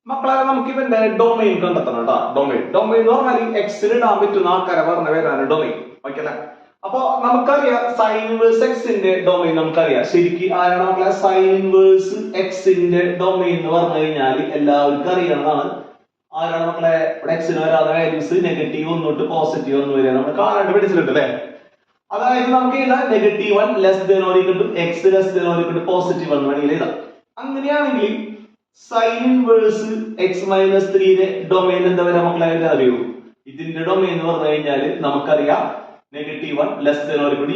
മക്കളെ നമുക്ക് ഇവന്റെ ഡൊമൈൻ കണ്ടെത്തണം കേട്ടോ. ഡൊമൈൻ എന്ന് പറഞ്ഞാൽ എക്സിന് ഇടാൻ പറ്റുന്ന ആൾക്കാരെ പറഞ്ഞ പേരാണ് ഡൊമൈൻ. ഓക്കെ അല്ലെ? അപ്പൊ നമുക്കറിയാം സൈൻ ഇൻവേഴ്സ് എക്സിന്റെ ഡൊമൈൻ നമുക്കറിയാം. ശരിക്കും ആരാണ് മക്കളെ സൈൻ ഇൻവേഴ്സ് എക്സിന്റെ ഡൊമൈൻ എന്ന് പറഞ്ഞു കഴിഞ്ഞാൽ എല്ലാവർക്കും അറിയണതാണ്. ആരാണ് മക്കളെ? ഇവിടെ എക്സിന് വരാതെ വാല്യൂസ് -1 തൊട്ട് +1 വരെ നമ്മൾ കാണാണ്ട് പഠിച്ചിട്ടുണ്ട് അല്ലെ? അതായത് നമുക്ക് എഴുതാം -1 < x +1 വേണമെങ്കിൽ എഴുതാം. അങ്ങനെയാണെങ്കിൽ സൈൻ ഇൻവേഴ്സ് x-3 ഡൊമൈൻ എന്താ വരാ മക്കളെ? അറിയൂ. ഇതിന്റെ ഡൊമൈൻ എന്ന് പറഞ്ഞു കഴിഞ്ഞാൽ നമുക്കറിയാം -1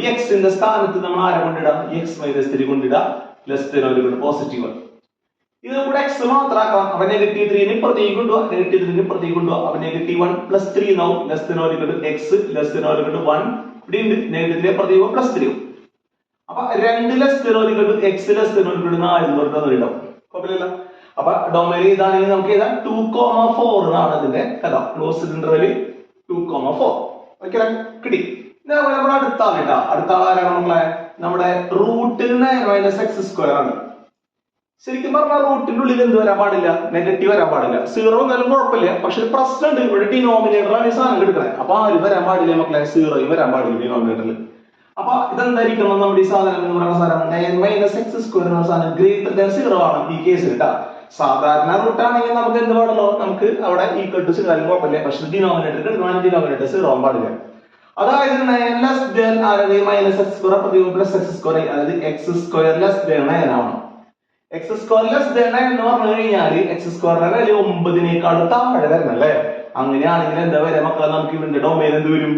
> എക്സിന്റെ സ്ഥാനത്ത് നമ്മൾ ആരെ കൊണ്ടിടാം? x-3 കൊണ്ടിടാം +1 ഇത് കൂടെ എക്സ് മാത്രമാക്കാം. അപ്പൊ -3 ഇപ്പുറത്തേക്ക് കൊണ്ടുപോവാ, -3 ഇപ്പുറത്തേക്ക് കൊണ്ടുപോവാ. അപ്പൊ -1 + 3 എന്നാവും < x < 1 ഇവിടെ ഉണ്ട്. -3 ഇപ്പുറത്തേക്ക് +3 അപ്പൊ 2 < x < 4 ഉണ്ടാവും. കുഴപ്പമില്ല. അപ്പൊ ഡൊമൈൻ ഇതാണെങ്കിൽ നമുക്ക് ഏതാ 2,4 എന്നാണ് ഇതിന്റെ കഥ. Closed interval 2,4. ഓക്കെ കിട്ടി. നമ്മുടെ അടുത്ത ആളിട്ടാ. അടുത്ത ആളാരാണ് നമ്മളെ? നമ്മുടെ റൂട്ടിൽ -x² ആണ്. ശരിക്കും പറഞ്ഞാൽ റൂട്ടിന്റെ ഉള്ളിൽ എന്ത് വരാൻ പാടില്ല? നെഗറ്റീവ് വരാൻ പാടില്ല. 0 എന്നാലും കുഴപ്പമില്ല. പക്ഷെ പ്രശ്നമുണ്ട്. ഇവിടെ ഡിനോമിനേറ്ററാണ് ഈ സാധനം എടുക്കുന്നത്. അപ്പൊ ആര് വരാൻ പാടില്ല മക്കളെ? 0 വരാൻ പാടില്ല ഡിനോമിനേറ്ററിൽ. അപ്പൊ ഇതെന്തായിരിക്കണം? നമ്മുടെ ഈ സാധനം എന്ന് പറയുന്ന സാധനം -x² എന്ന സാധനം > 0 ആണ് ഈ കേസിൽ കേട്ടാ. സാധാരണ റൂട്ട് ആണെങ്കിൽ നമുക്ക് എന്ത് പാടല്ലോ? നമുക്ക് അവിടെ =0 കുഴപ്പമില്ല. പക്ഷെ ഡിനോമിനേറ്റർ ഡിനോമിനേറ്റർ 0 ആവാൻ പാടില്ല. അതായത് -x² അതായത് x² 9 ആവണം. x² എന്ന് പറഞ്ഞു കഴിഞ്ഞാൽ x² വാല്യൂ 9 താഴെ വരണം അല്ലേ? അങ്ങനെയാണെങ്കിൽ എന്താ വരാ മക്കളെ? നമുക്ക് ഇവന്റെ ഡൊമൈൻ എന്ത് വരും?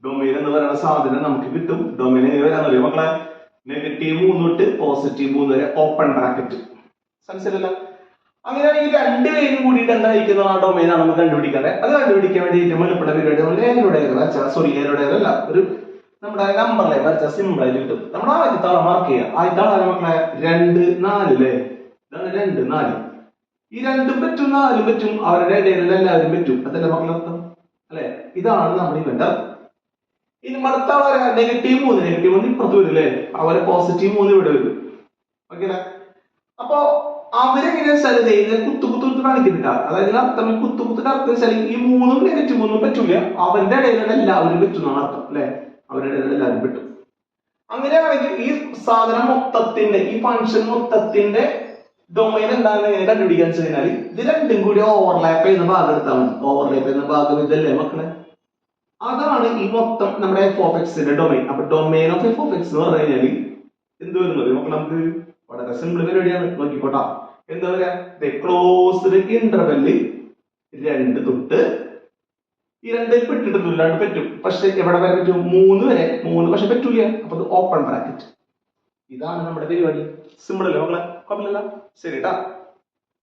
ഡൊമൈൻ എന്ന് പറയുന്ന സാധനം നമുക്ക് കിട്ടും. ഡൊമൈൻ എങ്ങനെ വരാന്നറിയോ മക്കളെ? -3 തൊട്ട് +3 വരെ ഓപ്പൺ ബ്രാക്കറ്റ്. മനസ്സിലല്ല? അങ്ങനെയാണെങ്കിൽ രണ്ടുപേരും കൂടിയിട്ട് എന്തായിരിക്കുന്ന ആ ഡൊമൈൻ ആണ് നമുക്ക് കണ്ടുപിടിക്കേണ്ടത്. അത് കണ്ടുപിടിക്കാൻ വേണ്ടി ഏറ്റവും എളുപ്പമുള്ള പരിപാടി ഒരു നമ്മുടെ നമ്പറിലെ വരച്ച സിമ്പിൾ ആയിട്ട് കിട്ടും. നമ്മുടെ ആദ്യത്തെ ആളെ മാർക്ക് ചെയ്യാം. ആദ്യത്തെ ആളെ മക്കളെ 2, 4 അല്ലേ? ഇതാണ് 2, 4. ഈ 2 പറ്റും 4 പറ്റും. അവരുടെ ഇടയിൽ എല്ലാവരും പറ്റും. അതല്ലേ മക്കളെ അർത്ഥം അല്ലെ? ഇതാണ് നമ്മുടെ ഇവന്റെ അർത്ഥം. ഇനി അടുത്ത ആളെ -3 ഇപ്പുറത്ത് വരും അല്ലേ? അവരെ +3 ഇവിടെ വരും. ഓക്കെ അല്ലെ? അപ്പൊ അവരെങ്ങനെ കുത്തു കാണിക്കുന്നില്ല. അതായത് അർത്ഥം കുത്തുകുത്തിന്റെ അർത്ഥം വെച്ചാൽ ഈ 3 -3 പറ്റൂല. അവന്റെ ഇടയിലുള്ള എല്ലാവരും പറ്റുന്നതാണ് അർത്ഥം അല്ലെ? അവരുടെ ഇടയിൽ എല്ലാവരും പറ്റും. അങ്ങനെയാണെങ്കിൽ ഈ സാധനം മൊത്തത്തിന്റെ ഈ ഫംഗ്ഷൻ മൊത്തത്തിന്റെ ഡൊമൈൻ എന്താണെന്ന് എങ്ങനെ കണ്ടുപിടിക്കാൻ കഴിഞ്ഞാൽ ഇത് രണ്ടും കൂടി ഓവർലാപ്പ് ചെയ്യുന്ന ഭാഗം എടുത്താൽ മതി. ഓവർലാപ്പ് ചെയ്യുന്ന ഭാഗം ഇതല്ലേ മക്കളെ? അതാണ് ഈ മൊത്തം നമ്മുടെ f(x)ന്റെ ഡൊമൈൻ. അപ്പൊ ഡൊമൈൻ ഓഫ് f(x) എന്ന് പറഞ്ഞു കഴിഞ്ഞാൽ എന്ത് വരുന്നത് മക്കളെ? നമുക്ക് വളരെ സിമ്പിൾ പരിപാടിയാണ്. നോക്കിക്കോട്ടാ. എന്താ പറയാ? ക്ലോസ്ഡ് ഇന്റർവെല്ലിൽ 2 തൊട്ട് ഈ 2 പെട്ടിട്ടില്ലാണ്ട് പറ്റും. പക്ഷെ എവിടെ വരെ പറ്റും? 3 വരെ. 3 പക്ഷെ പറ്റൂല. അപ്പൊ അത് ഓപ്പൺ ബ്രാക്കറ്റ്. ഇതാണ് നമ്മുടെ പരിപാടി. സിമ്പിൾ അല്ലേ മക്കളെ? കുഴപ്പമില്ല. ശരിട്ടാ.